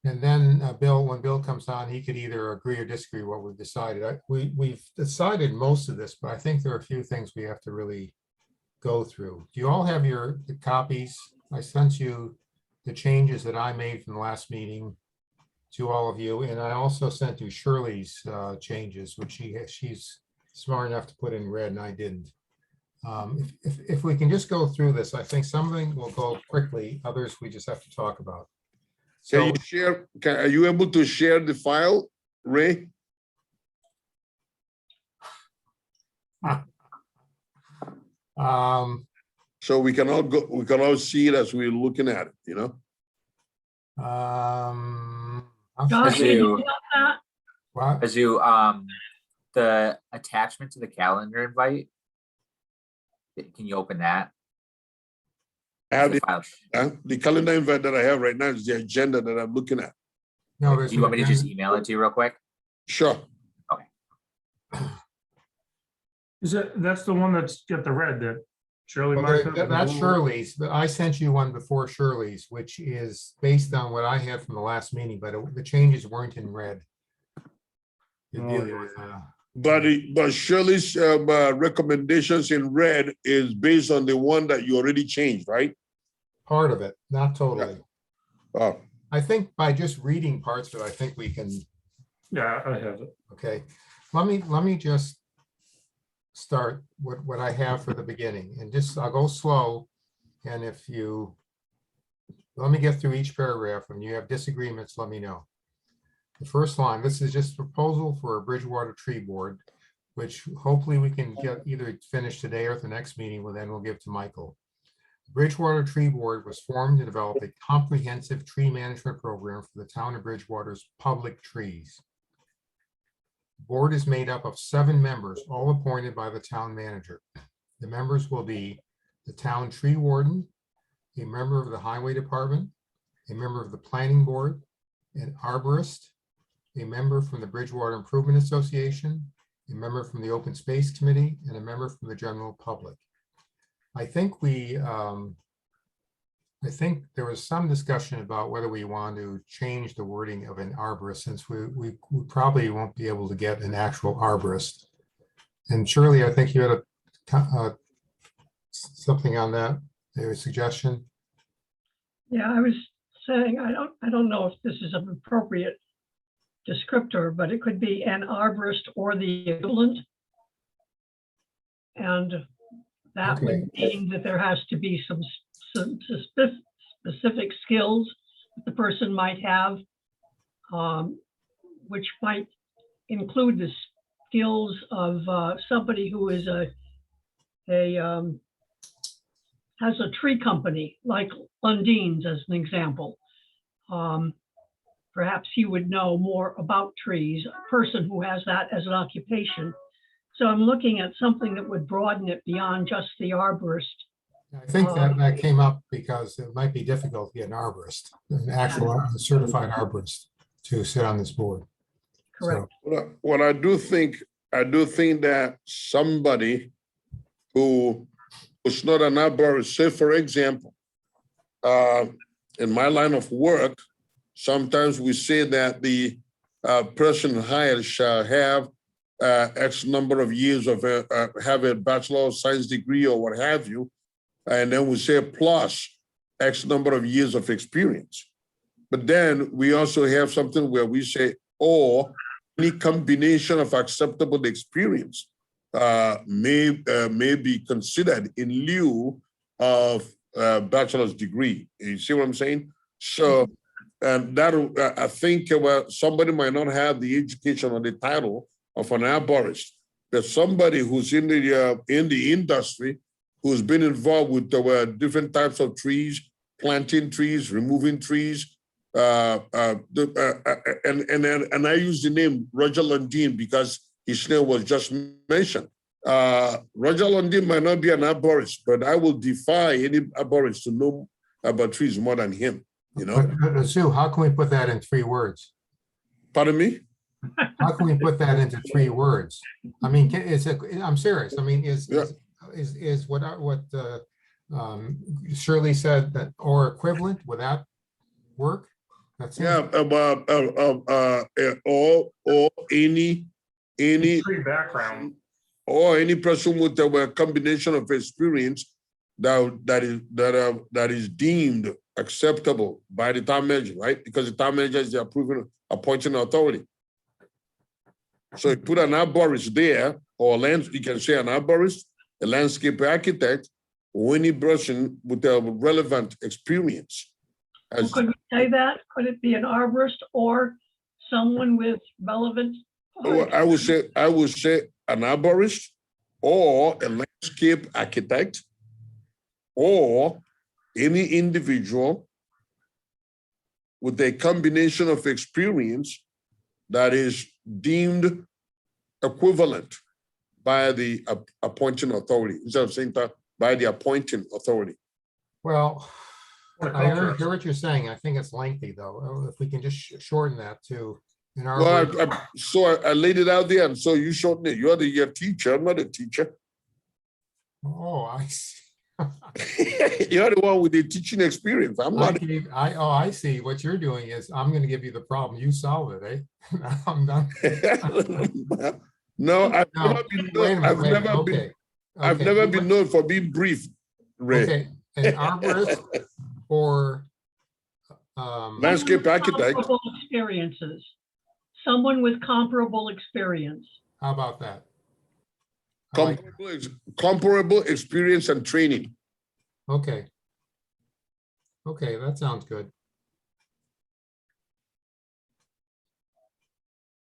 And then Bill, when Bill comes on, he could either agree or disagree what we've decided. We've decided most of this, but I think there are a few things we have to really go through. Do you all have the copies? I sent you the changes that I made from the last meeting to all of you, and I also sent you Shirley's changes, which she's smart enough to put in red, and I didn't. If we can just go through this, I think something will go quickly. Others we just have to talk about. So, can you share? Are you able to share the file, Ray? So we can all go. We can all see it as we're looking at it. You know. The attachment to the calendar invite. Can you open that? I have the calendar invite that I have right now is the agenda that I'm looking at. No, do you want me to just email it to you real quick? Sure. Okay. That's the one that's got the red that Shirley marked up? That's Shirley's, but I sent you one before Shirley's, which is based on what I had from the last meeting, but the changes weren't in red. But Shirley's recommendations in red is based on the one that you already changed, right? Part of it, not totally. Oh. I think by just reading parts of it, I think we can. Yeah, I have it. Okay, let me just start what I have for the beginning, and just I'll go slow. And if you let me get through each paragraph, and you have disagreements, let me know. The first line, this is just a proposal for a Bridgewater tree board, which hopefully we can get either finished today or at the next meeting, well, then we'll give to Michael. The Bridgewater Tree Board was formed to develop a comprehensive tree management program for the town of Bridgewater's public trees. The board is made up of 7 members, all appointed by the town manager. The members will be the town tree warden, a member of the highway department, a member of the planning board, an arborist, a member from the Bridgewater Improvement Association, a member from the Open Space Committee, and a member from the general public. I think there was some discussion about whether we want to change the wording of an arborist, since we probably won't be able to get an actual arborist. And Shirley, I think you had something on that, a suggestion. Yeah, I was saying, I don't know if this is an appropriate descriptor, but it could be an arborist or the equivalent. And that would mean that there has to be some specific skills that the person might have, which might include the skills of somebody who is has a tree company, like Lundine's as an example. Perhaps you would know more about trees, a person who has that as an occupation. So I'm looking at something that would broaden it beyond just the arborist. I think that came up because it might be difficult to get an arborist, an actual certified arborist to sit on this board. Correct. So, what I do think that somebody who was not an arborist, say for example, in my line of work, sometimes we say that the person hired shall have X number of years of have a Bachelor of Science degree or what have you, and then we say plus X number of years of experience. But then we also have something where we say, or any combination of acceptable experience may be considered in lieu of bachelor's degree. You see what I'm saying? So, and that I think somebody might not have the education or the title of an arborist, but somebody who's in the industry, who's been involved with different types of trees, planting trees, removing trees, and I use the name Roger Lundin because his name was just mentioned. Roger Lundin might not be an arborist, but I will defy any arborist to know about trees more than him. You know, but Sue, how can we put that in 3 words? Pardon me? How can we put that into 3 words? I mean, I'm serious. I mean, is what Shirley said that or equivalent, would that work? That's Yeah, or any Tree background. or any person with a combination of experience that is deemed acceptable by the town manager, right? Because the town manager is the approving, appointing authority. So you put an arborist there, or you can say an arborist, a landscape architect, or any person with a relevant experience. Well, could we say that? Could it be an arborist or someone with relevant? I would say an arborist or a landscape architect or any individual with a combination of experience that is deemed equivalent by the appointing authority, instead of saying that by the appointing authority. Well, Or I hear culture. what you're saying. I think it's lengthy, though. If we can just shorten that to an Well, arborist. I laid it out there, and so you showed me. You're the teacher. I'm not a teacher. Oh, I see. You're the one with the teaching experience. I'm not. I see. What you're doing is I'm going to give you the problem. You solve it, eh? I'm done. No, I've No, never been wait a known. minute, wait a minute. Okay. I've Okay, never been known for being brief, Ray. Okay, an arborist or Landscape architect. Comparable experiences. Someone with comparable experience. how about that? I like that. Comparable experience and training. Okay. Okay, that sounds good.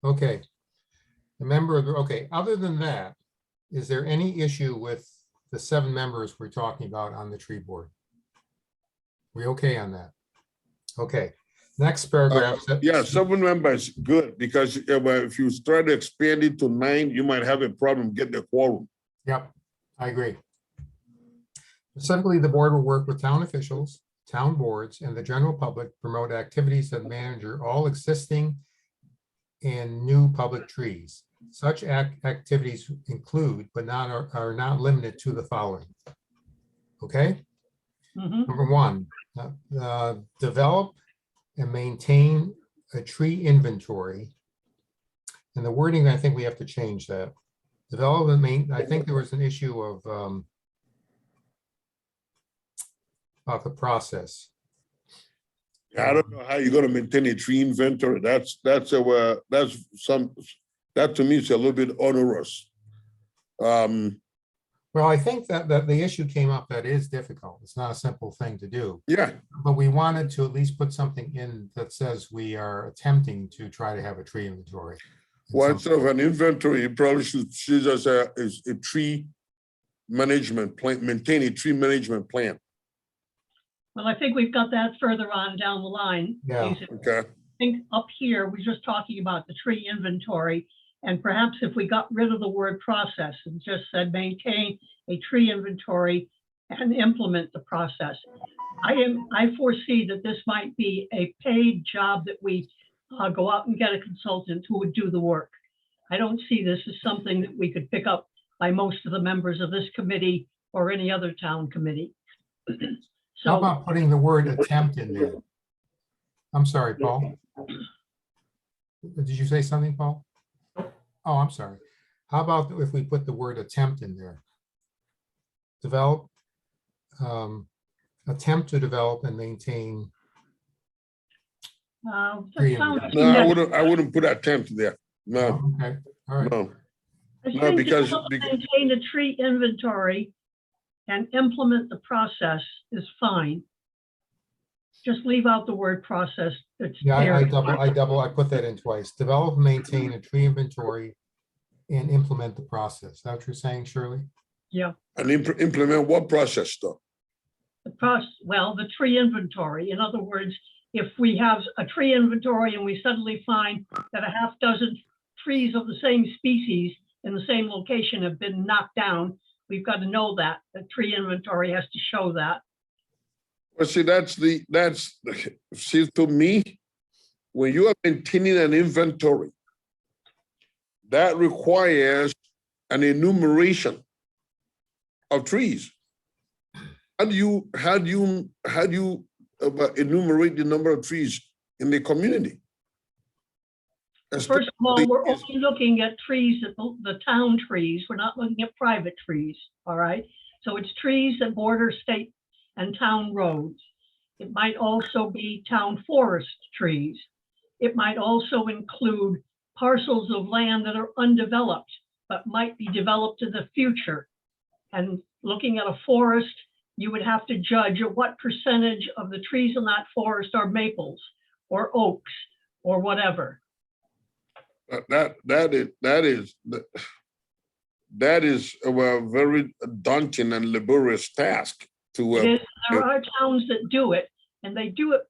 Okay. The member of the, okay, other than that, is there any issue with the 7 members we're talking about on the tree board? We okay on that? Okay, next paragraph. Yeah, 7 members, good, because if you try to expand it to 9, you might have a problem getting the quorum. Yep, I agree. Specifically, the board will work with town officials, town boards, and the general public to promote activities that manager all existing and new public trees. Such activities include, but are not limited to the following. Okay? Mhm. Number 1, develop and maintain a tree inventory. And the wording, I think we have to change that. Develop and I think there was an issue of about the process. I don't know how you're going to maintain a tree inventory. That to me is a little bit onerous. Well, I think that the issue came up that is difficult. It's not a simple thing to do, Yeah, but we wanted to at least put something in that says we are attempting to try to have a tree inventory. well, instead of an inventory, you probably should choose as a tree management plan, maintain a tree management plan. Well, I think we've got that further on down the line. Yeah. Okay. I think up here, we're just talking about the tree inventory. And perhaps if we got rid of the word process and just said maintain a tree inventory and implement the process. I foresee that this might be a paid job that we go out and get a consultant who would do the work. I don't see this as something that we could pick up by most of the members of this committee or any other town committee. How So about putting the word attempt in there? I'm sorry, Paul. Did you say something, Paul? Oh, I'm sorry. How about if we put the word attempt in there? Develop, attempt to develop and maintain. that Tree sounds. No, I wouldn't put attempt there. No, Oh, okay, all right. no. I No, think because- develop and maintain a tree inventory and implement the process is fine. Just leave out the word process. It's Yeah, there. I put that in twice. Develop, and maintain a tree inventory and implement the process. Is that what you're saying, Shirley? Yeah, And implement what process though? the process, well, the tree inventory. In other words, if we have a tree inventory and we suddenly find that a half dozen trees of the same species in the same location have been knocked down, we've got to know that. The tree inventory has to show that. Well, see, see, to me, when you are maintaining an inventory, that requires an enumeration of trees. How do you enumerate the number of trees in the community. First of all, we're only looking at trees, the town trees. We're not looking at private trees, all right? So it's trees that border state and town roads. It might also be town forest trees. It might also include parcels of land that are undeveloped, but might be developed in the future. And looking at a forest, you would have to judge what percentage of the trees in that forest are maples or oaks or whatever. That is a very daunting and laborious task to. It is, there are towns that do it, and they do it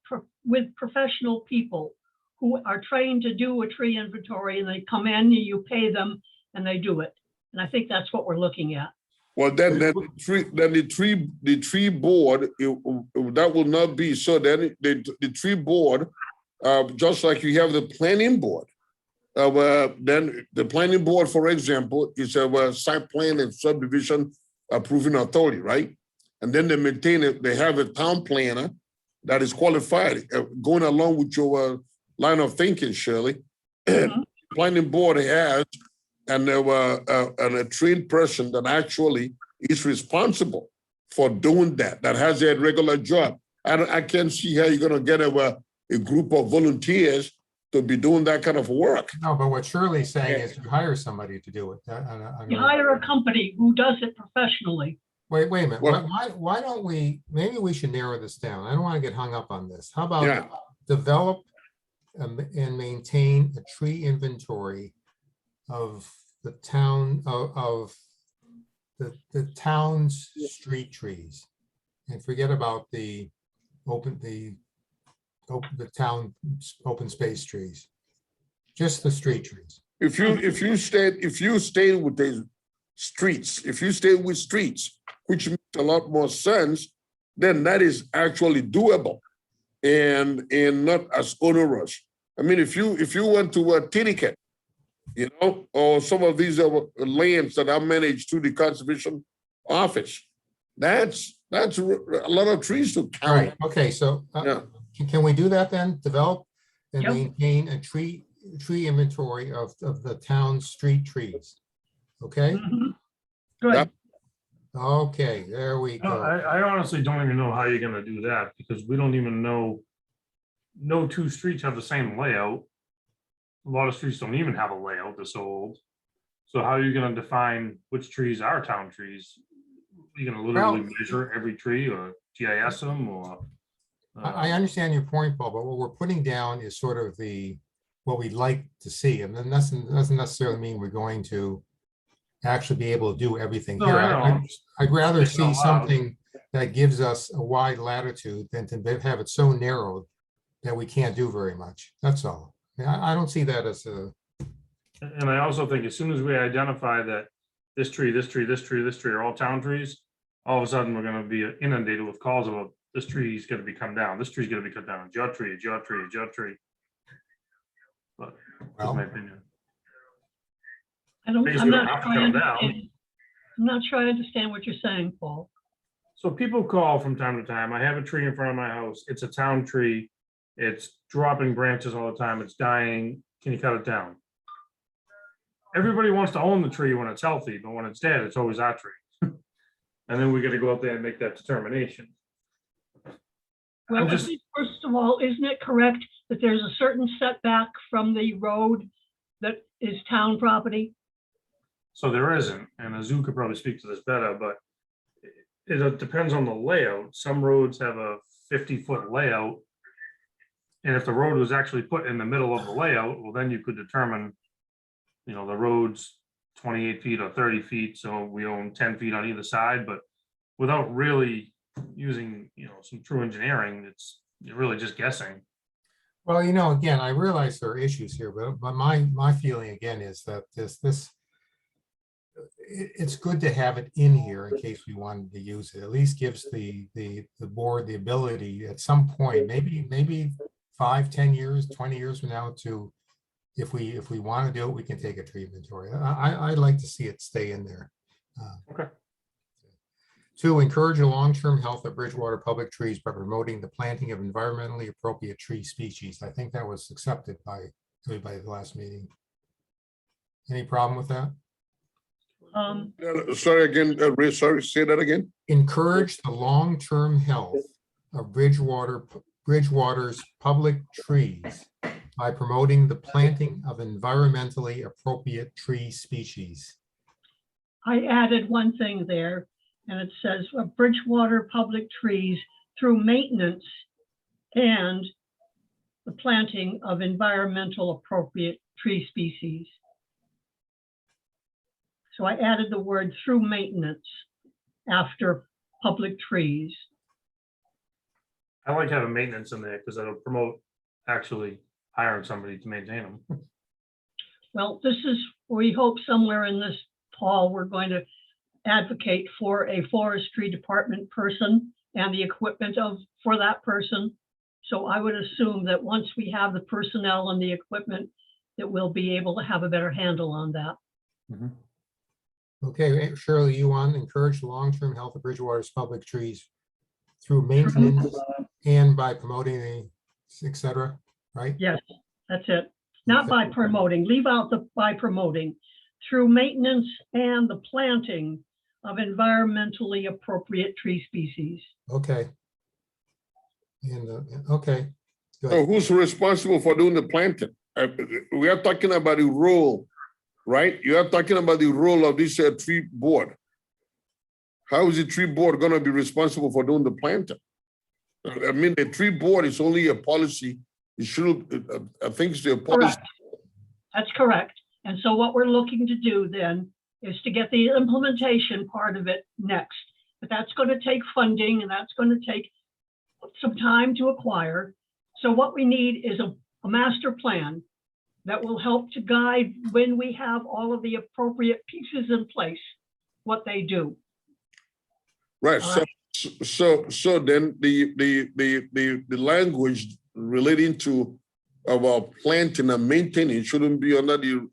with professional people who are trained to do a tree inventory, and they come in, you pay them, and they do it. And I think that's what we're looking at. Well, then the tree board, that will not be so. Then the tree board, just like you have the planning board. Then the planning board, for example, is a site plan and subdivision approving authority, right? And then they maintain it. They have a town planner that is qualified. Going along with your line of thinking, Shirley, planning board has and a trained person that actually is responsible for doing that. That has a regular job. I can't see how you're going to get a group of volunteers to be doing that kind of work. No, but what Shirley's saying is you hire somebody to do it. You hire a company who does it professionally. Wait a minute. Well- Why don't we, maybe we should narrow this down. I don't want to get hung up on this. How about Yeah. develop and maintain a tree inventory of the town, of the town's street trees? And forget about the town open space trees, just the street trees. If you stay with the streets, if you stay with streets, which makes a lot more sense, then that is actually doable and not as onerous. I mean, if you went to a Titicut, or some of these lands that are managed through the conservation office, that's a lot of trees to All right, count. okay, so Yeah. can we do that then? Develop and Yep. maintain a tree inventory of the town's street trees. Okay, Mhm. Good. Yep. okay, there we No, go. I honestly don't even know how you're gonna do that, because we don't even know. No two streets have the same layout. A lot of streets don't even have a layout, they're so old. So how are you gonna define which trees are town trees? You're gonna literally Well- measure every tree or GIS them or? I understand your point, Paul, but what we're putting down is sort of what we'd like to see, and then doesn't necessarily mean we're going to actually be able to do everything No, here. I know, I'm just I'd rather thinking out see loud. something that gives us a wide latitude than to have it so narrowed that we can't do very much. That's all. I don't see that as a, And I also think as soon as we identify that this tree, this tree, this tree, this tree are all town trees, all of a sudden we're gonna be inundated with calls about this tree's gonna be cut down, this tree's gonna be cut down, it's your tree, it's your tree, it's your tree. But that's well, my opinion. I'm Because we not don't have to sure I cut 'em down. understand. I'm not sure I understand what you're saying, Paul. So people call from time to time, I have a tree in front of my house, it's a town tree, it's dropping branches all the time, it's dying, can you cut it down? Everybody wants to own the tree when it's healthy, but when it's dead, it's always our tree. And then we gotta go out there and make that determination. Well, I just- think, first of all, isn't it correct that there's a certain setback from the road that is town property? So there isn't, and a zoo could probably speak to this better, but it depends on the layout. Some roads have a 50-foot layout. And if the road was actually put in the middle of the layout, well, then you could determine, the road's 28 feet or 30 feet, so we own 10 feet on either side, but without really using, some true engineering, you're really just guessing. well, again, I realize there are issues here, but my feeling again is that it's good to have it in here in case we wanted to use it. At least gives the board the ability at some point, maybe 5, 10 years, 20 years from now to, if we want to do it, we can take a tree inventory. I'd like to see it stay in there. Okay. 2, encourage the long-term health of Bridgewater public trees by promoting the planting of environmentally appropriate tree species. I think that was accepted by everybody at the last meeting. Any problem with that? Sorry again, Ray, sorry, say that again. Encourage the long-term health of Bridgewater's public trees by promoting the planting of environmentally appropriate tree species. I added one thing there, and it says Bridgewater public trees through maintenance and the planting of environmental appropriate tree species. So I added the word through maintenance after public trees. I like having maintenance in there because that'll promote actually hiring somebody to maintain them. Well, this is, we hope somewhere in this, Paul, we're going to advocate for a forestry department person and the equipment for that person. So I would assume that once we have the personnel and the equipment, that we'll be able to have a better handle on that. Okay, Shirley, you want to encourage the long-term health of Bridgewater's public trees through maintenance and by promoting the, et cetera, right? Yes, that's it. Not by promoting, leave out the by promoting, through maintenance and the planting of environmentally appropriate tree species. Okay. And, okay, So good. who's responsible for doing the planting? We are talking about the role, right? You are talking about the role of this tree board. How is the tree board going to be responsible for doing the planting? I mean, the tree board is only a policy. It should, I think it's a policy. Correct. That's correct. And so what we're looking to do then is to get the implementation part of it next. But that's going to take funding and that's going to take some time to acquire. So what we need is a master plan that will help to guide when we have all of the appropriate pieces in place, what they do. Right. All So then the language relating to about planting and maintaining shouldn't be under the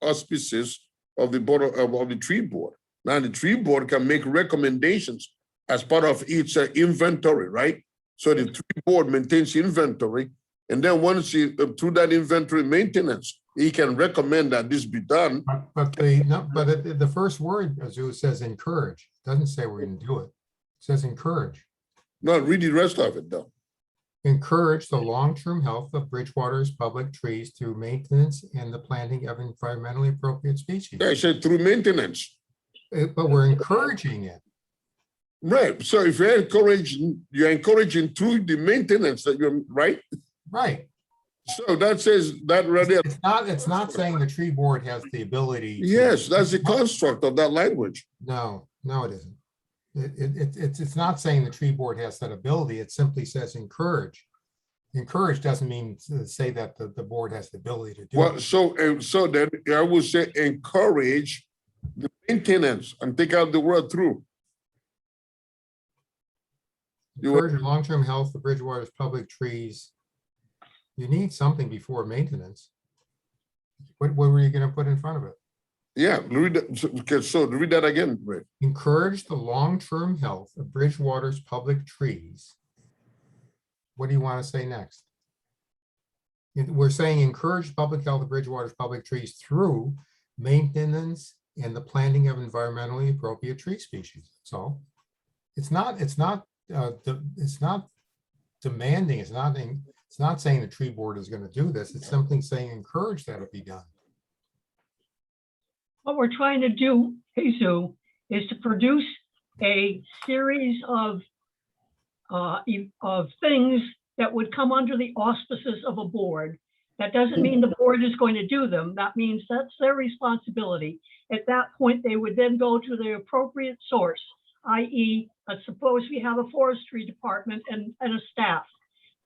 auspices of the board of the tree board. Now the tree board can make recommendations as part of its inventory, right? So the tree board maintains inventory, and then once through that inventory maintenance, he can recommend that this be done. But the first word, Azu, says encourage. It doesn't say we're going to do it. It says encourage. No, read the rest of it though. Encourage the long-term health of Bridgewater's public trees through maintenance and the planting of environmentally appropriate species. Yeah, I said through maintenance. But we're encouraging it. Right. So if you're encouraging through the maintenance that you're right. Right. So that says that right there. It's not saying the tree board has the ability. Yes, that's the construct of that language. No, it isn't. It's not saying the tree board has that ability. It simply says encourage. Encourage doesn't mean to say that the board has the ability to do Well, it. so then I would say encourage the maintenance and take out the word through. Encourage the long-term health of Bridgewater's public trees. You need something before maintenance. What were you going to put in front of it? Yeah, read that. So read that again, Ray. Encourage the long-term health of Bridgewater's public trees. What do you want to say next? We're saying encourage public health of Bridgewater's public trees through maintenance and the planting of environmentally appropriate tree species. So it's not demanding. It's not saying the tree board is going to do this. It's simply saying encourage that it be done. What we're trying to do, Jesus, is to produce a series of things that would come under the auspices of a board. That doesn't mean the board is going to do them. That means that's their responsibility. At that point, they would then go to the appropriate source, i.e., let's suppose we have a forestry department and a staff.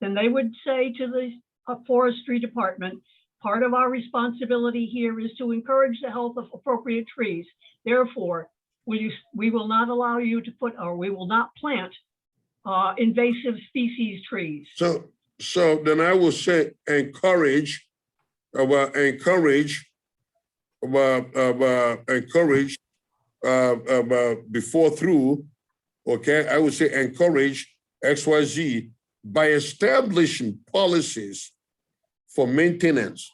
Then they would say to the forestry department, part of our responsibility here is to encourage the health of appropriate trees. Therefore, we will not allow you to put, or we will not plant invasive species trees. So then I will say encourage before through okay, I would say encourage XYZ by establishing policies for maintenance,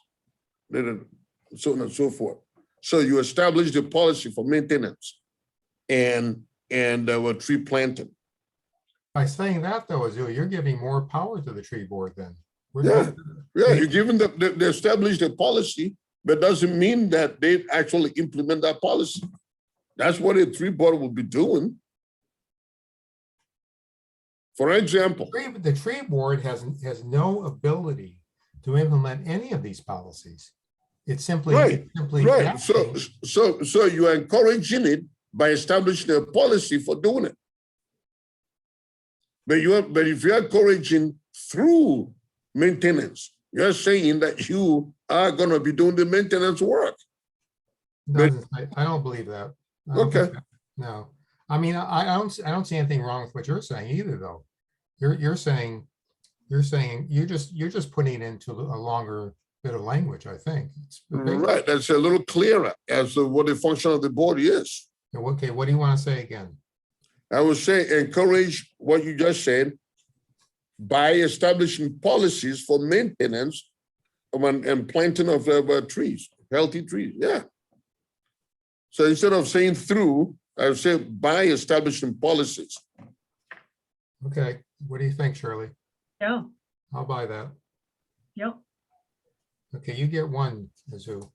so on and so forth. So you establish the policy for maintenance and tree planting. By saying that though, Azul, you're giving more power to the tree board then. Yeah. Yeah, you're giving they establish the policy, but doesn't mean that they actually implement that policy. That's what a tree board will be doing. For example, The tree board has no ability to implement any of these policies. It's simply, Right, right. acting. So you're encouraging it by establishing a policy for doing it. But if you're encouraging through maintenance, you're saying that you are going to be doing the maintenance work. I don't believe that. I don't Okay. think that- No, I mean, I don't see anything wrong with what you're saying either, though. You're saying, you're just putting it into a longer bit of language, I think. It's Right, that's a little clearer as to what the function of the board is. Okay, what do you want to say again? I would say encourage what you just said by establishing policies for maintenance and planting of trees, healthy trees. Yeah. So instead of saying through, I would say by establishing policies. Okay, what do you think, Shirley? Yeah, I'll buy that. yep. Okay, you get one, Azul.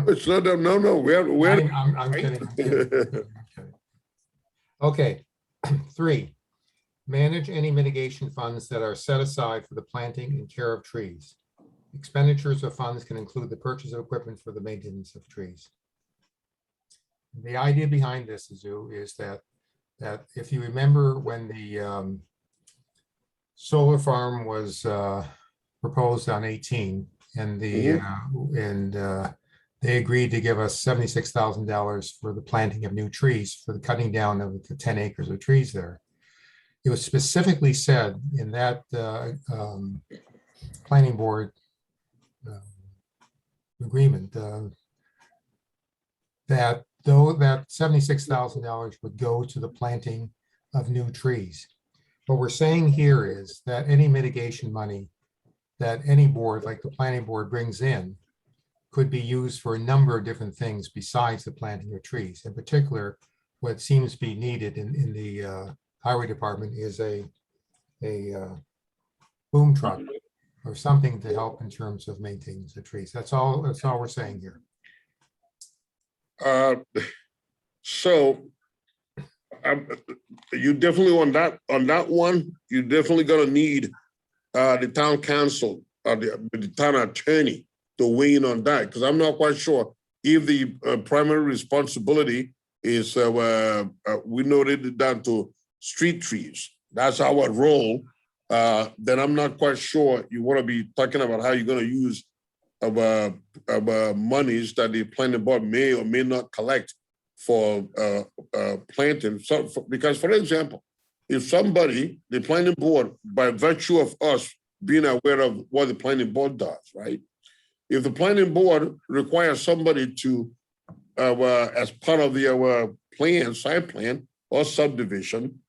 It's not, no, we're. I'm kidding. I'm kidding. Okay, 3, manage any mitigation funds that are set aside for the planting and care of trees. Expenditures of funds can include the purchase of equipment for the maintenance of trees. The idea behind this, Azul, is that if you remember when the solar farm was proposed on 18, and they agreed to give us $76,000 for the planting of new trees for the cutting down of the 10 acres of trees there. It was specifically said in that planning board agreement that though that $76,000 would go to the planting of new trees. What we're saying here is that any mitigation money that any board, like the planning board, brings in could be used for a number of different things besides the planting of trees. In particular, what seems to be needed in the highway department is a boom truck or something to help in terms of maintaining the trees. That's all we're saying here. So you definitely on that one, you definitely gonna need the town council or the town attorney to weigh in on that, because I'm not quite sure if the primary responsibility is we noted it down to street trees. That's our role. Then I'm not quite sure you want to be talking about how you're going to use monies that the planning board may or may not collect for planting. So, because, for example, if somebody, the planning board, by virtue of us being aware of what the planning board does, right? If the planning board requires somebody to, as part of the plan, site plan or subdivision,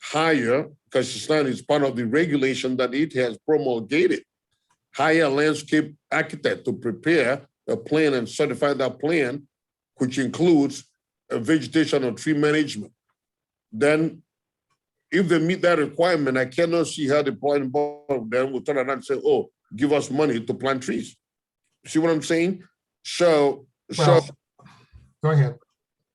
hire, because it's part of the regulation that it has promulgated, hire a landscape architect to prepare a plan and certify that plan, which includes a vegetation or tree management. Then if they meet that requirement, I cannot see how the planning board then will turn around and say, oh, give us money to plant trees. See what I'm saying? So Go ahead.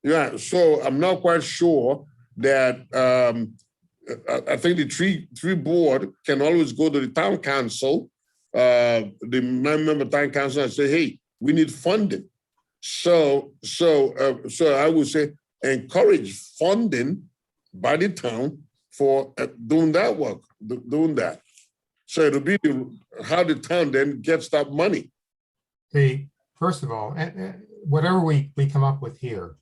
Yeah, so I'm not quite sure that I think the tree board can always go to the town council, the 9-member town council, and say, hey, we need funding. So I would say encourage funding by the town for doing that work, doing that. So it'll be how the town then gets that money. First of all, whatever we come up with here,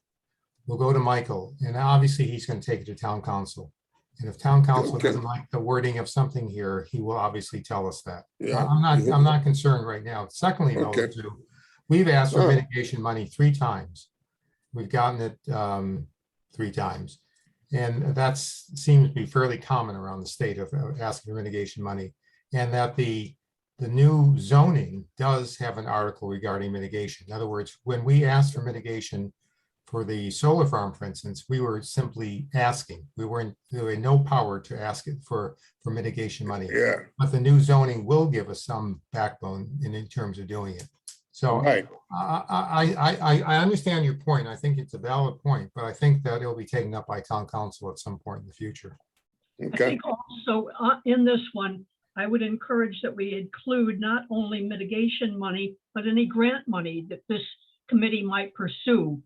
we'll go to Michael, and obviously he's going to take it to town council. And if town council Okay. doesn't like the wording of something here, he will obviously tell us that. Yeah. I'm not concerned right now. Secondly, though, Okay. too, we've asked for Oh. mitigation money 3 times. We've gotten it 3 times. And that's seems to be fairly common around the state of asking for mitigation money. And that the new zoning does have an article regarding mitigation. In other words, when we asked for mitigation for the solar farm, for instance, we were simply asking. There were no power to ask it for mitigation money. Yeah, But the new zoning will give us some backbone in terms of doing it. So right. I understand your point. I think it's a valid point, but I think that it'll be taken up by town council at some point in the future. I Okay, think also in this one, I would encourage that we include not only mitigation money, but any grant money that this committee might pursue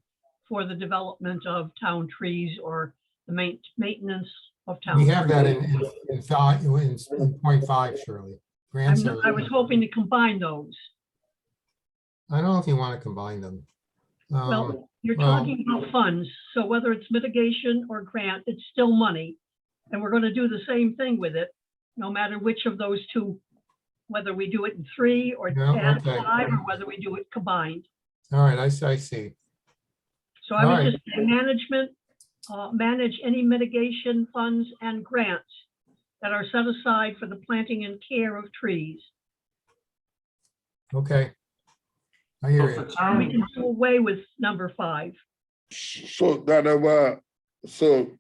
for the development of town trees or the maintenance of town. We have that trees. in 0.5, Shirley. Grants are, I was hoping to combine those. I don't know if you want to combine them. Well, you're well- talking about funds, so whether it's mitigation or grant, it's still money. And we're gonna do the same thing with it, no matter which of those two, whether we do it in 3 or Yeah, add okay. 5, or whether we do it combined. All right, I see. So I would Alright. just say management, manage any mitigation funds and grants that are set aside for the planting and care of trees. Okay. I So hear if the you. And we town, can do away with number 5. so that, so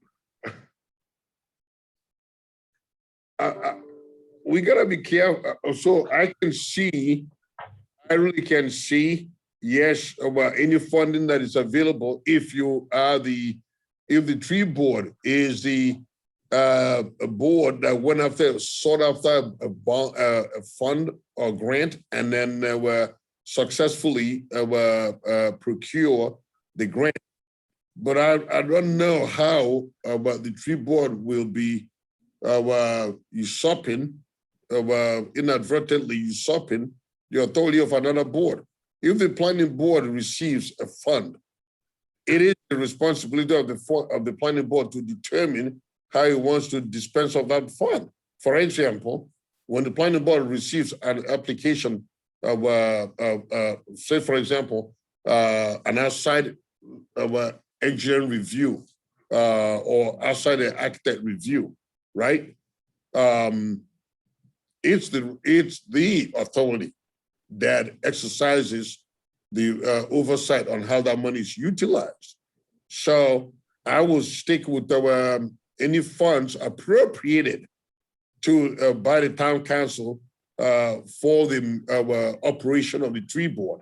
we gotta be careful. So I really can see, yes, about any funding that is available if you are if the tree board is the a board that went after, sought after a fund or grant, and then were successfully procure the grant. But I don't know how about the tree board will be usurping, inadvertently usurping the authority of another board. If the planning board receives a fund, it is the responsibility of the planning board to determine how it wants to dispense of that fund. For example, when the planning board receives an application of, say, for example, an outside engineering review or outside the architect review, right? It's the authority that exercises the oversight on how that money is utilized. So I will stick with any funds appropriated to by the town council for the operation of the tree board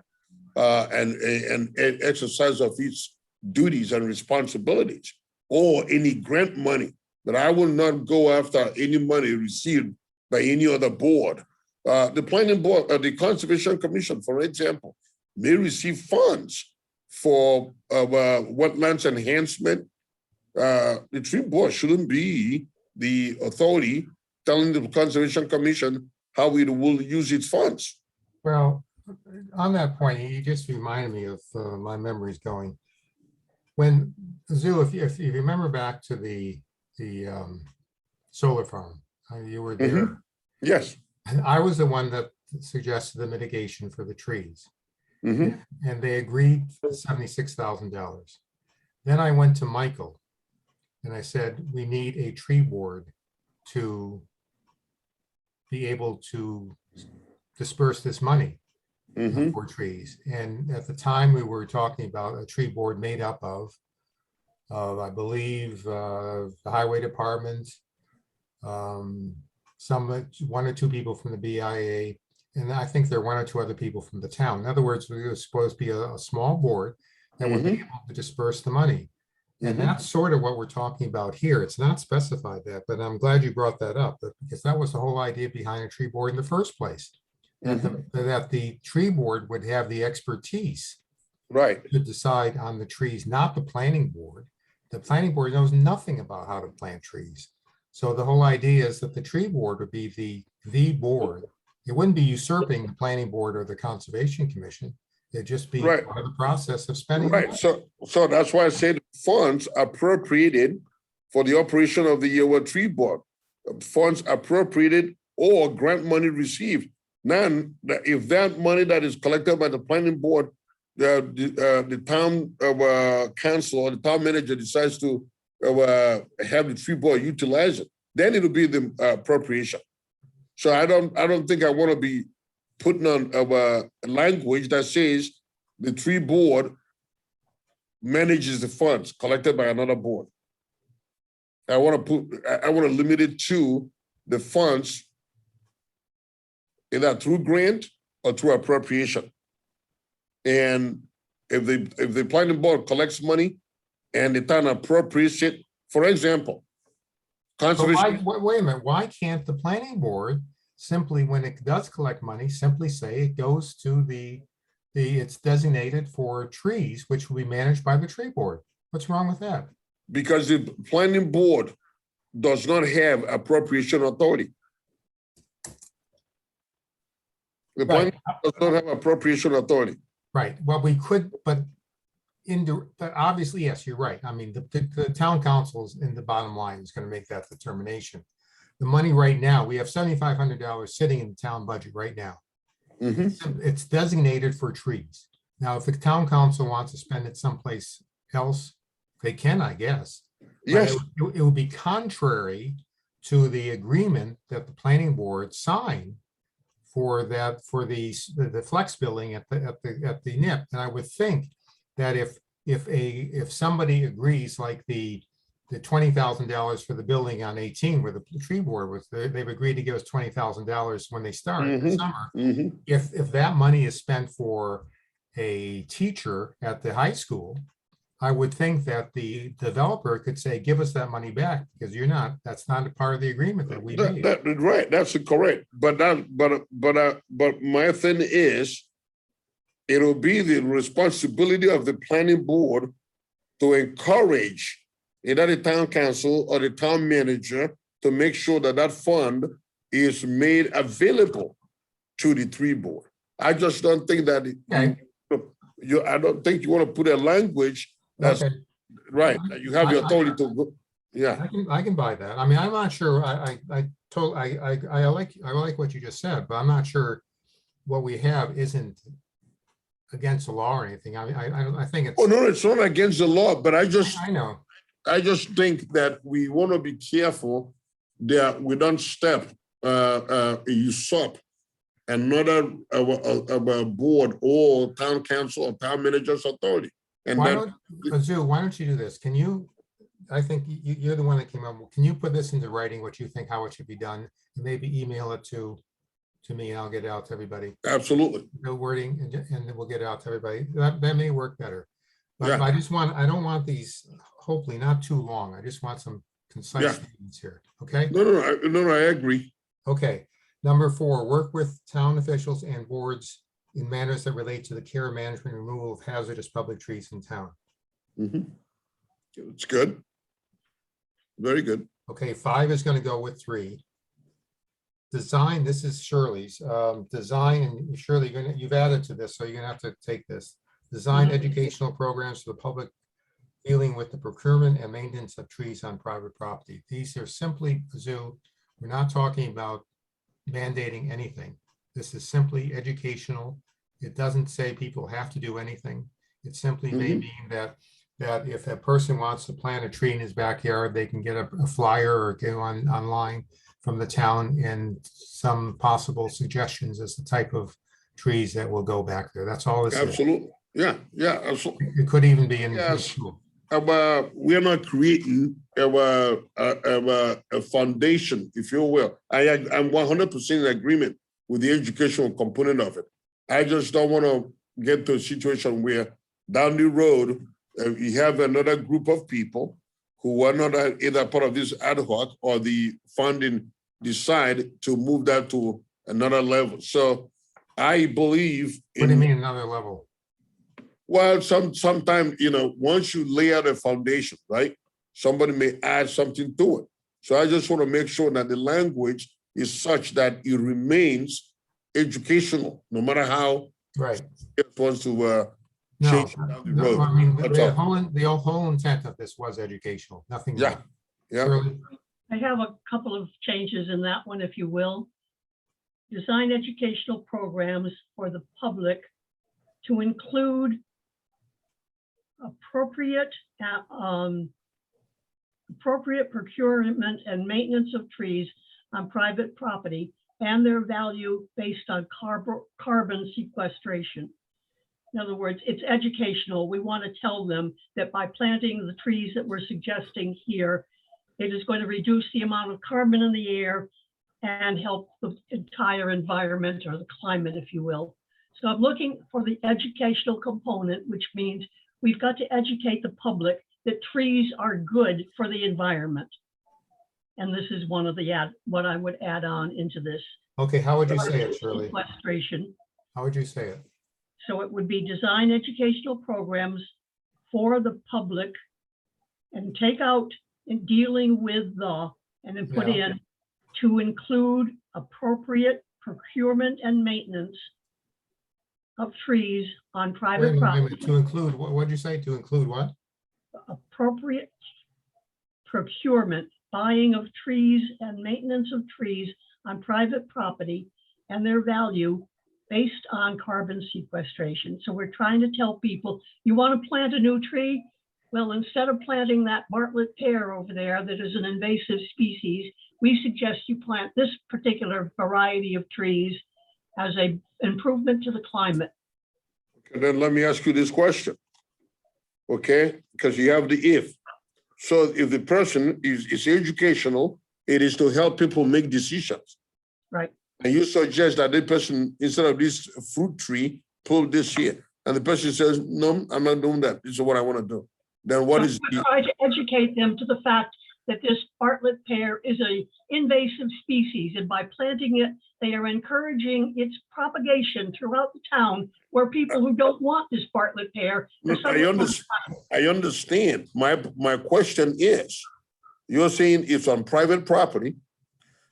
and exercise of its duties and responsibilities, or any grant money. But I will not go after any money received by any other board. The planning board, the Conservation Commission, for example, may receive funds for wetlands enhancement. The tree board shouldn't be the authority telling the Conservation Commission how it will use its funds. Well, on that point, you just reminded me of my memories going. When Zoo, if you remember back to the solar farm, you were there. Yes. And I was the one that suggested the mitigation for the trees, Mhm. and they agreed for $76,000. Then I went to Michael and I said, we need a tree board to be able to disperse this money Mhm. for trees. And at the time, we were talking about a tree board made up of I believe, the highway department, one or two people from the BIA, and I think there are one or two other people from the town. In other words, we were supposed to be a small board that would be able to disperse the money. And that's sort of what we're talking about here. It's not specified that, but I'm glad you brought that up, because that was the whole idea behind a tree board in the first place. That the tree board would have the expertise Right. to decide on the trees, not the planning board. The planning board knows nothing about how to plant trees. So the whole idea is that the tree board would be the board. It wouldn't be usurping the planning board or the conservation commission. It'd just be Right. part of the process of spending. Right. So that's why I said funds appropriated for the operation of the tree board. Funds appropriated or grant money received. Now, if that money that is collected by the planning board, the town council or the town manager decides to have the tree board utilize it, then it'll be the appropriation. So I don't think I want to be putting on a language that says the tree board manages the funds collected by another board. I want to limit it to the funds either through grant or through appropriation. And if the planning board collects money and the town appropriates it, for example, But why, conservation. wait a minute, why can't the planning board simply, when it does collect money, simply say it goes to it's designated for trees, which will be managed by the tree board? What's wrong with that? Because the planning board does not have appropriation authority. The planning Right, board does not have appropriation authority. right. Well, we could, but but obviously, yes, you're right. I mean, the town council's in the bottom line is going to make that determination. The money right now, we have $7,500 sitting in the town budget right now. Mhm. It's designated for trees. Now, if the town council wants to spend it someplace else, they can, I guess. But Yes, it would be contrary to the agreement that the planning board signed for that, for the flex building at the NIP. And I would think that if somebody agrees, like the $20,000 for the building on 18, where the tree board was, they've agreed to give us $20,000 when they start in the Mhm. summer. Mhm. If that money is spent for a teacher at the high school, I would think that the developer could say, give us that money back, because that's not a part of the agreement that we made. Right, that's correct. But my thing is, it'll be the responsibility of the planning board to encourage either the town council or the town manager to make sure that that fund is made available to the tree board. I just don't think that Okay. I don't think you want to put a language that's Okay, right. That you have the authority to go. Yeah, I can buy that. I mean, I'm not sure, I like what you just said, but I'm not sure what we have isn't against the law or anything. I mean, I think it's, oh no, it's not against the law, but I know. I just think that we want to be careful that we don't usurp another board or town council or town manager's authority. And Why then, don't, Azu, why don't you do this? Can you, I think you're the one that came up, can you put this into writing, what you think, how it should be done? And maybe email it to me and I'll get it out to everybody. absolutely, The wording and then we'll get it out to everybody. That may work better. But Yeah. I don't want these, hopefully not too long. I just want some concise Yeah. statements here. Okay? no, I agree. Okay. Number 4, work with town officials and boards in manners that relate to the care, management, and removal of hazardous public trees in town. Mhm. It's good. Very good. Okay, 5 is going to go with 3. Design, this is Shirley's, design, and Shirley, you've added to this, so you're gonna have to take this. Design educational programs for the public dealing with the procurement and maintenance of trees on private property. These are simply, Zoo, we're not talking about mandating anything. This is simply educational. It doesn't say people have to do anything. It simply may Mhm. mean that if a person wants to plant a tree in his backyard, they can get a flyer or go online from the town and some possible suggestions as the type of trees that will go back there. That's all this is. Absolutely. Yeah, absolutely. It could even be in Yes. school. We are not creating a foundation, if you will. I'm 100% in agreement with the educational component of it. I just don't want to get to a situation where down the road, you have another group of people who are not either part of this ad hoc or the funding decide to move that to another level. So I believe What do you mean another level? well, sometimes, once you lay out a foundation, right, somebody may add something to it. So I just want to make sure that the language is such that it remains educational, no matter how Right. it wants to No, change it down the no, road. I mean, That's the all. whole intent of this was educational, nothing Yeah, more. yeah. Shirley? I have a couple of changes in that one, if you will. Design educational programs for the public to include appropriate appropriate procurement and maintenance of trees on private property and their value based on carbon sequestration. In other words, it's educational. We want to tell them that by planting the trees that we're suggesting here, it is going to reduce the amount of carbon in the air and help the entire environment, or the climate, if you will. So I'm looking for the educational component, which means we've got to educate the public that trees are good for the environment. And this is one of the what I would add on into this. Okay, how would you say it, Shirley? Sequestration. How would you say it? So it would be design educational programs for the public and take out in dealing with the, and then put Yeah. in to include appropriate procurement and maintenance of trees on Wait a private minute, property. to include, what'd you say? To include what? Appropriate procurement, buying of trees and maintenance of trees on private property and their value based on carbon sequestration. So we're trying to tell people, you want to plant a new tree? Well, instead of planting that Bartlett pear over there that is an invasive species, we suggest you plant this particular variety of trees as an improvement to the climate. And then let me ask you this question. Okay, because you have the if. So if the person is educational, it is to help people make decisions. Right. And you suggest that the person, instead of this fruit tree, pull this here. And the person says, no, I'm not doing that. This is what I want to do. Then what is We try to educate them to the fact that this Bartlett pear is an invasive species, and by planting it, they are encouraging its propagation throughout the town, where people who don't want this Bartlett pear. I understand. My question is, you're saying it's on private property.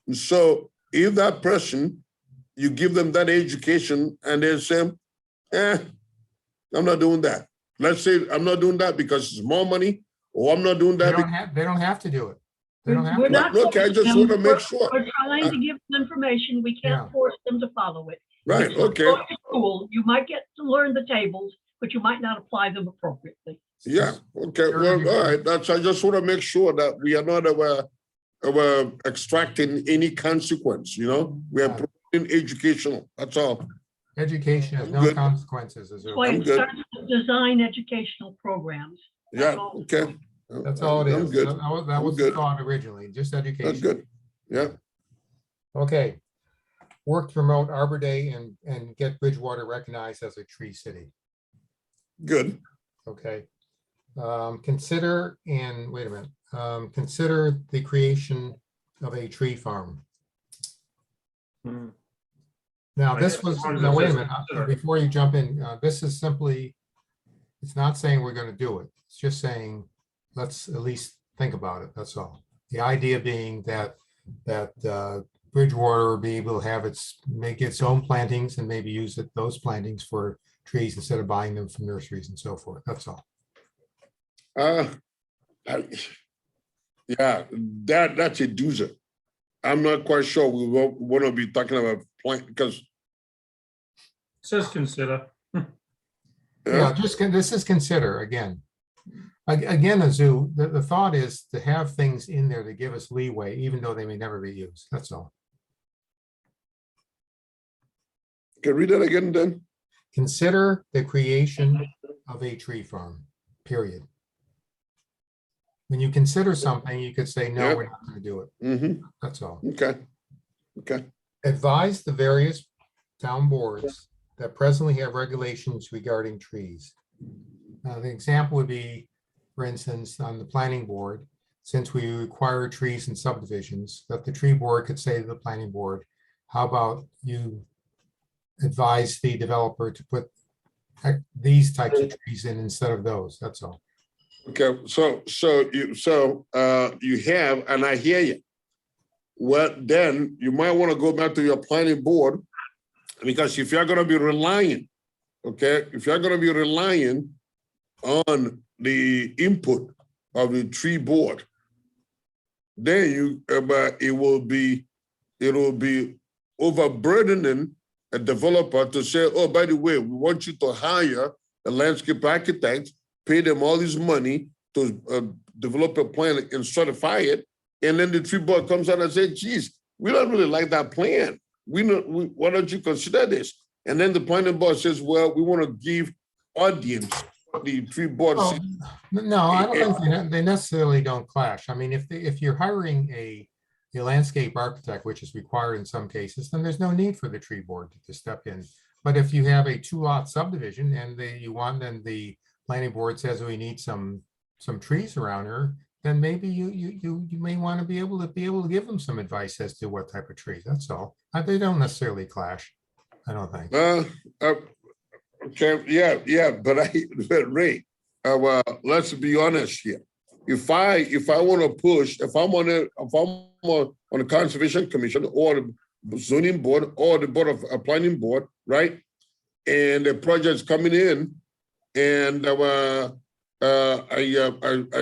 And so if that person, you give them that education and they say, I'm not doing that. Let's say I'm not doing that because it's more money, or I'm not doing They that. don't have to do it. They don't have We're to. not Look, I just want to make sure. We're trying to give them information. We Yeah. can't force them to follow it. Right, It's like okay. going to school, you might get to learn the tables, but you might not apply them appropriately. Yeah, okay, well, all right, I just want to make sure that we are not extracting any consequence, you know? We are Yeah. promoting educational, that's all. Education has no Good. consequences. Is there? That's why I'm it good. starts with design educational programs. Yeah, okay. That's all it I'm is. good, That was the good. thought originally, just that's education. good, yeah. Okay. Work to promote Arbor Day and get Bridgewater recognized as a tree city. Good, Okay. Consider wait a minute, consider the creation of a tree farm. Hmm. Now, I this guess was, as long as now it wait a says minute, consider. before you jump in, this is simply, it's not saying we're going to do it. It's just saying, let's at least think about it. That's all. The idea being that Bridgewater will be able to have make its own plantings and maybe use those plantings for trees instead of buying them from nurseries and so forth. That's all. yeah, that's a doozer. I'm not quite sure we want to be talking about plant, because, It says consider. Yeah, this is consider again. Again, a zoo, the thought is to have things in there to give us leeway, even though they may never be used. That's all. can you read that again then? Consider the creation of a tree farm, period. When you consider something, you could say, no, Yep. we're not going to do it. Mm-hmm, That's all. okay, okay, Advise the various town boards that presently have regulations regarding trees. The example would be, for instance, on the planning board, since we require trees in subdivisions, that the tree board could say to the planning board, how about you advise the developer to put these types of trees in instead of those? That's all. okay, so you have, and I hear you. Well, then you might want to go back to your planning board, because if you're going to be relying, okay, if you're going to be relying on the input of the tree board, then it will be overburdening a developer to say, oh, by the way, we want you to hire a landscape architect, pay them all this money to develop a plan and certify it. And then the tree board comes out and says, geez, we don't really like that plan. Why don't you consider this? And then the planning board says, well, we want to give audience what the tree board Oh, says. no, I don't think they necessarily don't clash. I mean, if you're hiring a landscape architect, which is required in some cases, then there's no need for the tree board to step in. But if you have a 2-lot subdivision and then the planning board says we need some trees around here, then maybe you may want to be able to give them some advice as to what type of trees. That's all. They don't necessarily clash, I don't think. Okay, yeah, but Ray, let's be honest here. If I want to push, if I'm on the conservation commission or the zoning board or the board of planning board, right? And the project's coming in, and I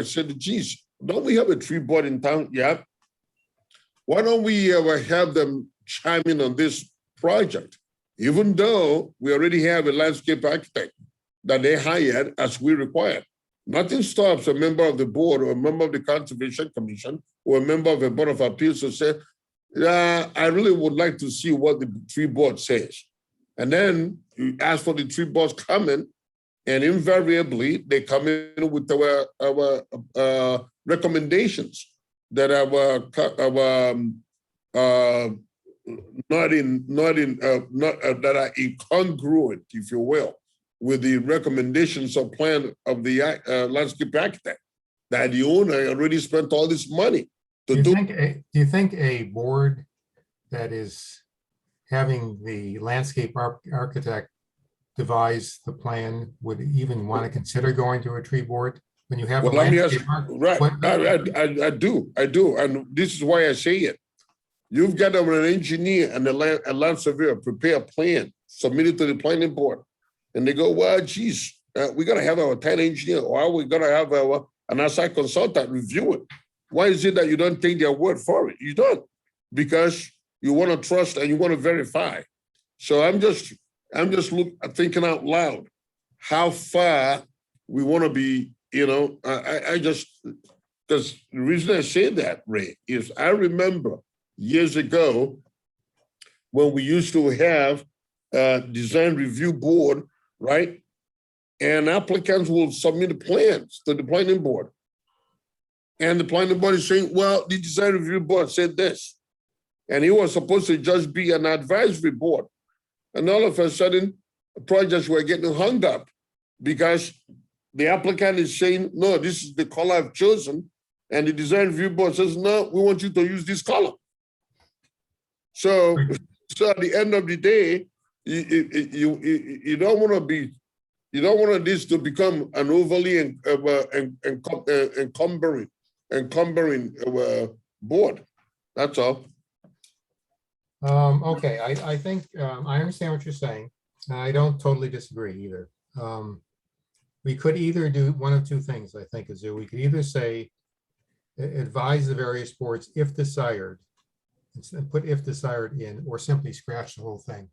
said, geez, don't we have a tree board in town? Yeah. Why don't we have them chime in on this project? Even though we already have a landscape architect that they hired as we required. Nothing stops a member of the board or a member of the Conservation Commission or a member of a Board of Appeals to say, I really would like to see what the tree board says. And then you ask for the tree board's comment, and invariably they come in with our recommendations that that are incongruent, if you will, with the recommendations of plan of the landscape architect, that the owner already spent all this money to do. Do you think a board that is having the landscape architect devise the plan would even want to consider going to a tree board when you have? Well, let me ask, right, I do, and this is why I say it. You've got an engineer and a land surveyor prepare a plan, submit it to the planning board, and they go, well, geez, we got to have our town engineer, or we got to have an outside consultant review it. Why is it that you don't take their word for it? You don't, because you want to trust and you want to verify. So I'm just thinking out loud how far we want to be. I just, because the reason I say that, Ray, is I remember years ago when we used to have a design review board, right? And applicants will submit plans to the planning board. And the planning board is saying, well, the design review board said this. And it was supposed to just be an advisory board. And all of a sudden, projects were getting hung up because the applicant is saying, no, this is the color I've chosen. And the design review board says, no, we want you to use this color. So at the end of the day, you don't want this to become an overly encumbering board. That's all. Okay, I think I understand what you're saying. I don't totally disagree either. We could either do one of two things, I think, Azu. We could either say, advise the various boards if desired, and put if desired in, or simply scratch the whole thing.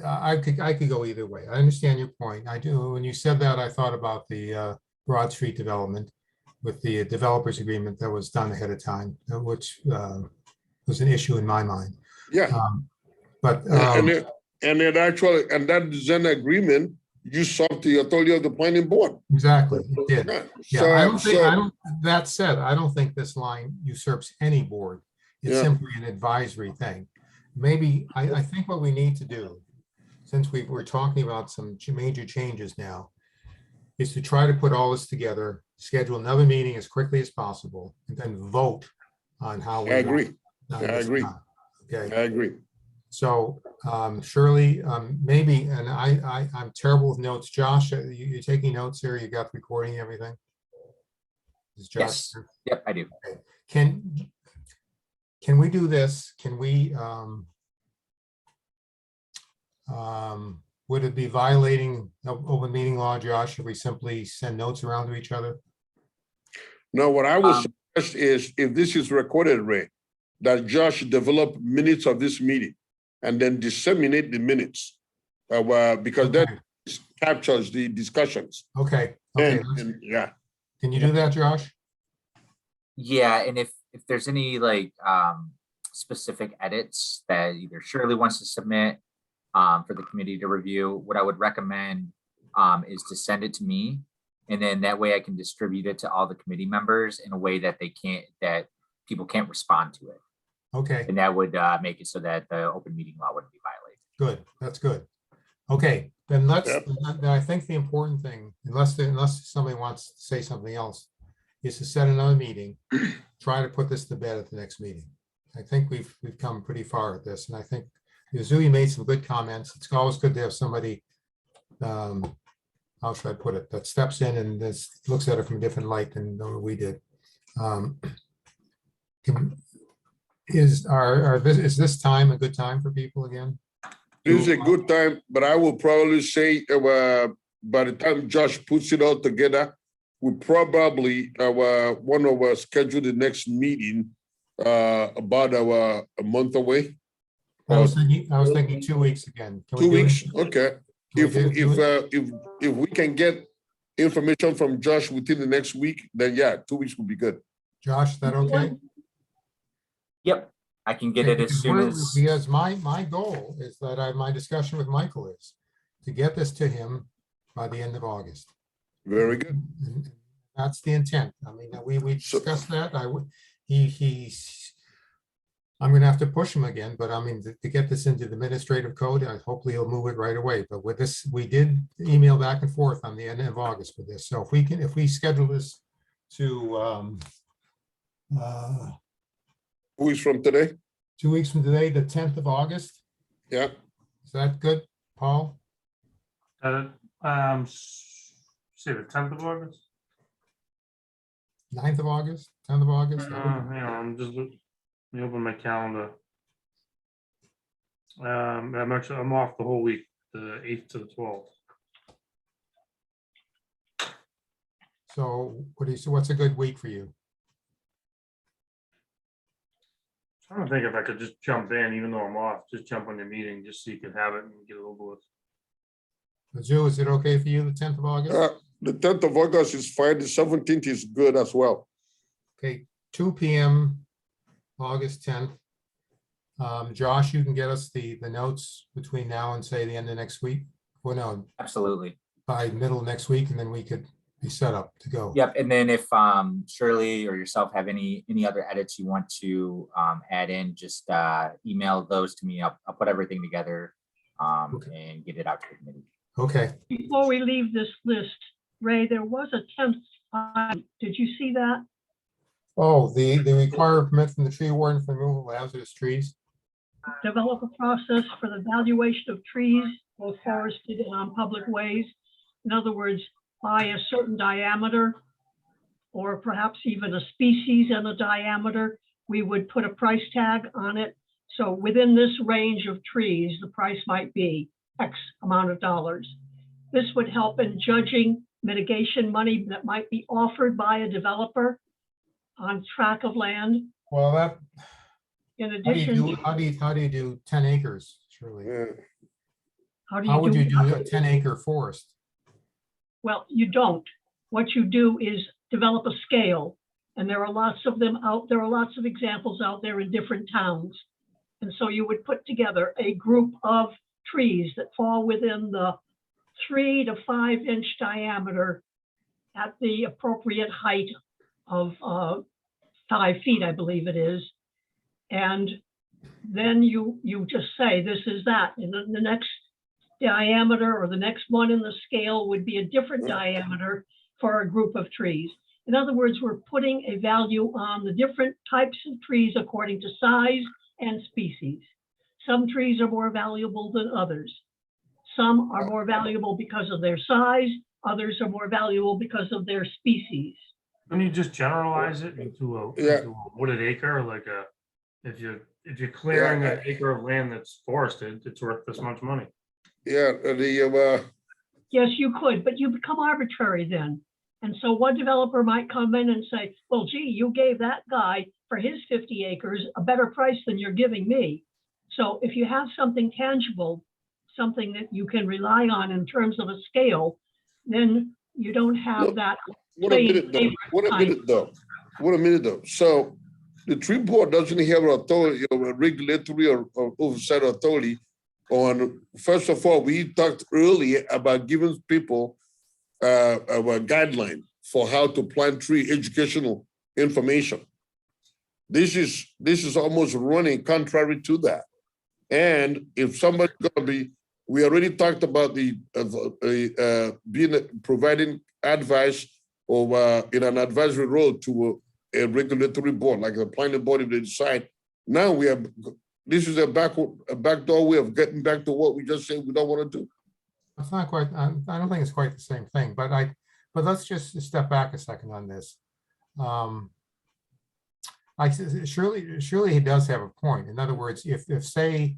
I could go either way. I understand your point. I do. When you said that, I thought about the Broad Street development with the developers agreement that was done ahead of time, which was an issue in my mind. Yeah. And that design agreement, you sought the authority of the planning board. Exactly, it did. Yeah. Yeah, that said, I don't think this line usurps any board. It's simply an advisory thing. Maybe, I think what we need to do, since we're talking about some major changes now, is to try to put all this together, schedule another meeting as quickly as possible, and then vote on how we. I agree. Okay. I agree. So Shirley, maybe, and I'm terrible with notes. Josh, you're taking notes here? You got recording everything? Is Josh? Yes. Yep, I do. Okay. Can we do this? Can we, would it be violating open meeting law, Josh, if we simply send notes around to each other? No, what I would suggest is, if this is recorded, Ray, that Josh develop minutes of this meeting and then disseminate the minutes, because that captures the discussions. Okay. And yeah. Can you do that, Josh? Yeah, and if there's any like specific edits that either Shirley wants to submit for the committee to review, what I would recommend is to send it to me. And then that way I can distribute it to all the committee members in a way that people can't respond to it. Okay, And that would make it so that the open meeting law wouldn't be violated. good. That's good. Okay, then let's, Yep. then I think the important thing, unless somebody wants to say something else, is to set another meeting, try to put this to bed at the next meeting. I think we've come pretty far at this, and I think Zui made some good comments. It's always good to have somebody, how should I put it, that steps in and looks at it from a different light than we did. Is this time a good time for people again? This is a good time, but I will probably say by the time Josh puts it all together, we probably want to schedule the next meeting about a month away. I was thinking 2 weeks again. Can we 2 do it? weeks, okay. Can we do it? If we can get information from Josh within the next week, then yeah, 2 weeks would be good. Josh, is that okay? Yep, I can get it as soon as. Because my goal is that my discussion with Michael is to get this to him by the end of August. Very good. And that's the intent. I mean, we discussed that. I'm gonna have to push him again, but I mean, to get this into the administrative code, hopefully he'll move it right away. But with this, we did email back and forth on the end of August with this. So if we schedule this to 2 weeks from today, 2 weeks from today, the 10th of August, yeah. is that good, Paul? Say the 10th of August. 9th of August, 10th of August? Hang on, let me open my calendar. I'm off the whole week, the 8th to the 12th. So what's a good week for you? Trying to think if I could just jump in, even though I'm off, just jump on your meeting, just so you can have it and get it over with. Joe, is it okay for you, the 10th of August? The 10th of August is fine. The 17th is good as well. Okay, 2 p.m., August 10th. Josh, you can get us the notes between now and say the end of next week? Well, no, Absolutely. by middle of next week, and then we could be set up to go. Yep, and then if Shirley or yourself have any other edits you want to add in, just email those to me. I'll put everything together and get it out to the committee. Okay, Before we leave this list, Ray, there was a 10th. Did you see that? oh, the require permit from the tree warden for removal of hazardous trees. Develop a process for the valuation of trees, both forested and on public ways. In other words, by a certain diameter, or perhaps even a species and a diameter, we would put a price tag on it. So within this range of trees, the price might be X amount of dollars. This would help in judging mitigation money that might be offered by a developer on tract of land. Well, that, In how do you addition, do, how do you do 10 acres, Shirley? Yeah. How would you do a 10-acre forest? Well, you don't. What you do is develop a scale, and there are lots of them out. There are lots of examples out there in different towns. And so you would put together a group of trees that fall within the 3 to 5 inch diameter at the appropriate height of 5 feet, I believe it is. And then you just say, this is that. And then the next diameter or the next one in the scale would be a different diameter for a group of trees. In other words, we're putting a value on the different types of trees according to size and species. Some trees are more valuable than others. Some are more valuable because of their size. Others are more valuable because of their species. Can you just generalize it into into a wooded acre, like if you're clearing an acre of land that's forested, it's worth this much money. Yeah, Yes, you could, but you become arbitrary then. And so one developer might come in and say, well, gee, you gave that guy for his 50 acres a better price than you're giving me. So if you have something tangible, something that you can rely on in terms of a scale, then you don't have that What a minute though. What a minute though. What a minute though. So the tree board doesn't have an authority or a regulatory or oversight authority on, first of all, we talked earlier about giving people a guideline for how to plant tree, educational information. This is almost running contrary to that. And if somebody's gonna be, we already talked about the providing advice or in an advisory role to a regulatory board, like the planning board if they decide. Now we have, this is a backdoor way of getting back to what we just said we don't want to do. It's not quite, I don't think it's quite the same thing, but let's just step back a second on this. Surely he does have a point. In other words, if say,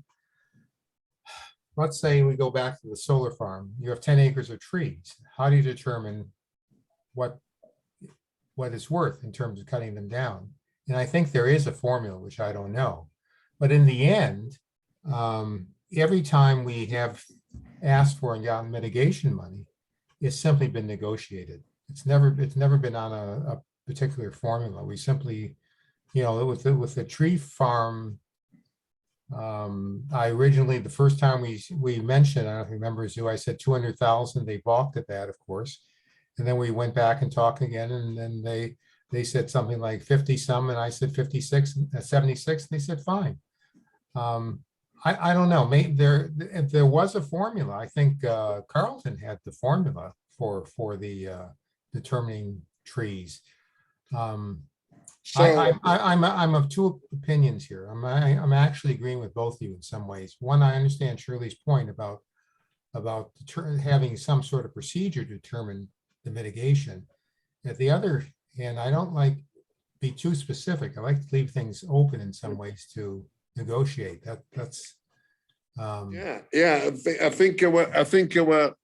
let's say we go back to the solar farm, you have 10 acres of trees. How do you determine what it's worth in terms of cutting them down? And I think there is a formula, which I don't know. But in the end, every time we have asked for and gotten mitigation money, it's simply been negotiated. It's never been on a particular formula. We simply, with the tree farm, I originally, the first time we mentioned, I don't know if you remember, Zoo, I said 200,000. They balked at that, of course. And then we went back and talked again, and then they said something like 50 some, and I said 56, 76. They said fine. I don't know. Maybe if there was a formula, I think Carlton had the formula for the determining trees. I'm of two opinions here. I'm actually agreeing with both of you in some ways. One, I understand Shirley's point about having some sort of procedure to determine the mitigation. At the other hand, I don't like be too specific. I like to leave things open in some ways to negotiate. That's I think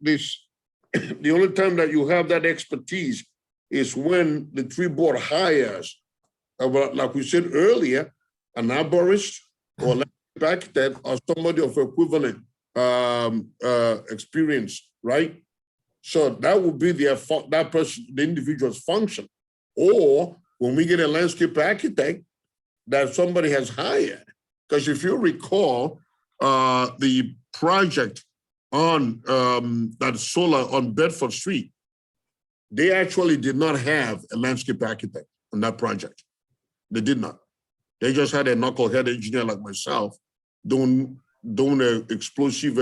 this the only time that you have that expertise is when the tree board hires, like we said earlier, an arborist or landscape architect or somebody of equivalent experience, right? So that would be that person, the individual's function. Or when we get a landscape architect that somebody has hired, because if you recall, the project on that solar on Bedford Street, they actually did not have a landscape architect on that project. They did not. They just had a knucklehead engineer like myself doing an explosive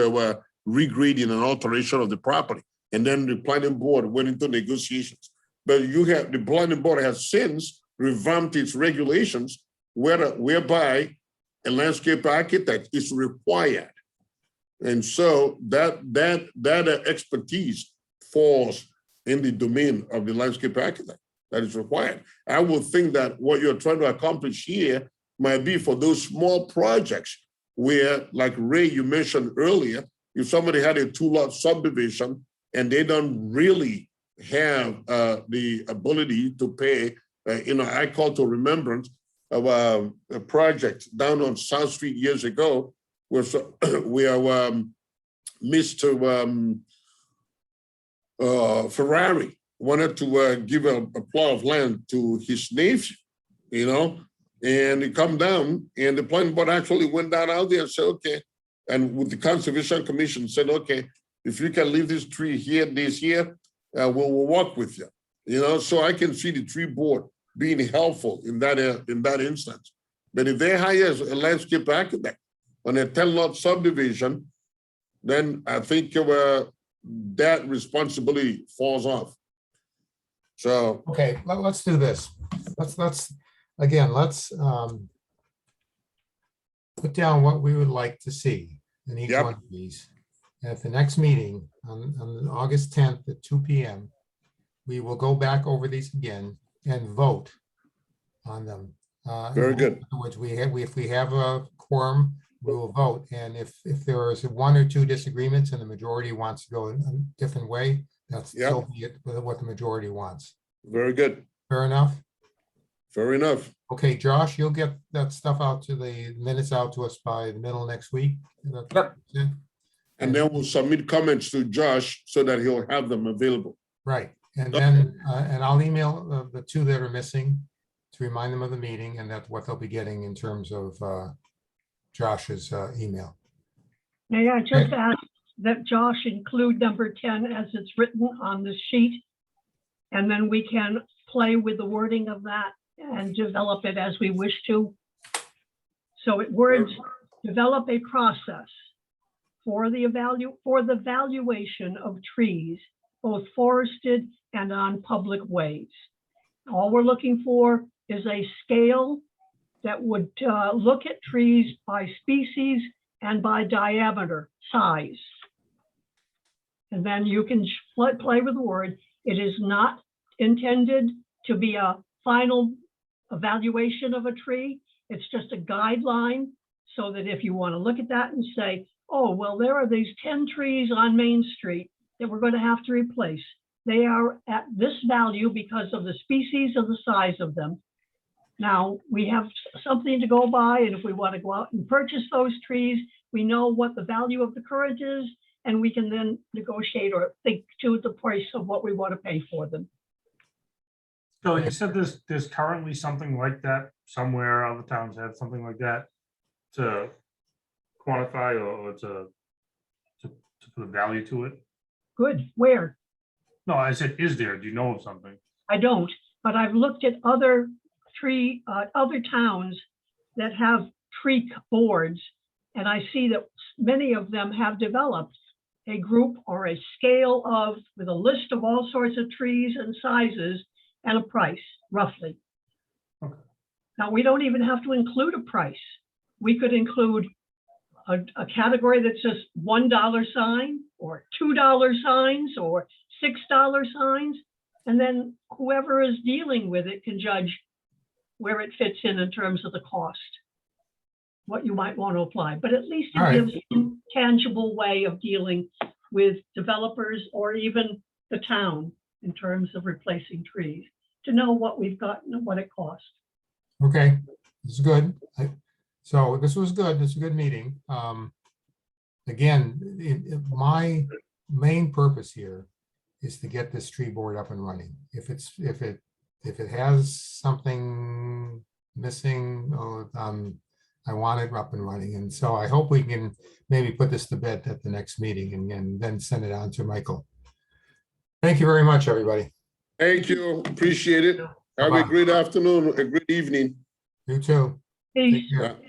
regrading and alteration of the property. And then the planning board went into negotiations. But the planning board has since revamped its regulations whereby a landscape architect is required. And so that expertise falls in the domain of the landscape architect that is required. I would think that what you're trying to accomplish here might be for those small projects where, like Ray, you mentioned earlier, if somebody had a 2-lot subdivision and they don't really have the ability to pay, I call to remembrance of a project down on South Street years ago, where Mr. Ferrari wanted to give a plot of land to his nephew, and he come down, and the planning board actually went down out there and said, okay, and with the Conservation Commission said, okay, if you can leave this tree here, this year, we'll work with you. So I can see the tree board being helpful in that instance. But if they hire a landscape architect on a 10-lot subdivision, then I think that responsibility falls off. So okay. Let's do this. Let's put down what we would like to see in each one of these. And at the next meeting on August 10th at 2 p.m., we will go back over these again and vote on them. Very good. In other words, if we have a quorum, we will vote. And if there is 1 or 2 disagreements and the majority wants to go in a different way, that's still what the majority wants. Very good. Fair enough? Fair enough. Okay, Josh, you'll get that stuff minutes out to us by the middle of next week. Yep. And then we'll submit comments to Josh so that he'll have them available. Right. And then, and I'll email the two that are missing to remind them of the meeting and that's what they'll be getting in terms of Josh's email. May I just ask that Josh include number 10 as it's written on the sheet? And then we can play with the wording of that and develop it as we wish to. So it words, develop a process for the valuation of trees, both forested and on public ways. All we're looking for is a scale that would look at trees by species and by diameter, size. And then you can play with the word. It is not intended to be a final evaluation of a tree. It's just a guideline so that if you want to look at that and say, oh, well, there are these 10 trees on Main Street that we're going to have to replace. They are at this value because of the species and the size of them. Now, we have something to go by, and if we want to go out and purchase those trees, we know what the value of the current is, and we can then negotiate or think to the price of what we want to pay for them. So you said there's currently something like that somewhere, other towns have something like that to quantify or to put a value to it? Good, where? No, I said, is there? Do you know of something? I don't, but I've looked at other other towns that have tree boards, and I see that many of them have developed a group or a scale of, with a list of all sorts of trees and sizes and a price, roughly. Okay. Now, we don't even have to include a price. We could include a category that's just $1 sign or $2 signs or $6 signs. And then whoever is dealing with it can judge where it fits in terms of the cost, what you might want to apply. But at least All it right. gives some tangible way of dealing with developers or even the town in terms of replacing trees, to know what we've got and what it costs. Okay, this is good. So this was good. This is a good meeting. Again, my main purpose here is to get this tree board up and running. If it has something missing, I want it up and running. And so I hope we can maybe put this to bed at the next meeting and then send it on to Michael. Thank you very much, everybody. Thank you, appreciate it. Have a Bye-bye. great afternoon, a great evening. You too. Peace. Take care. Yeah.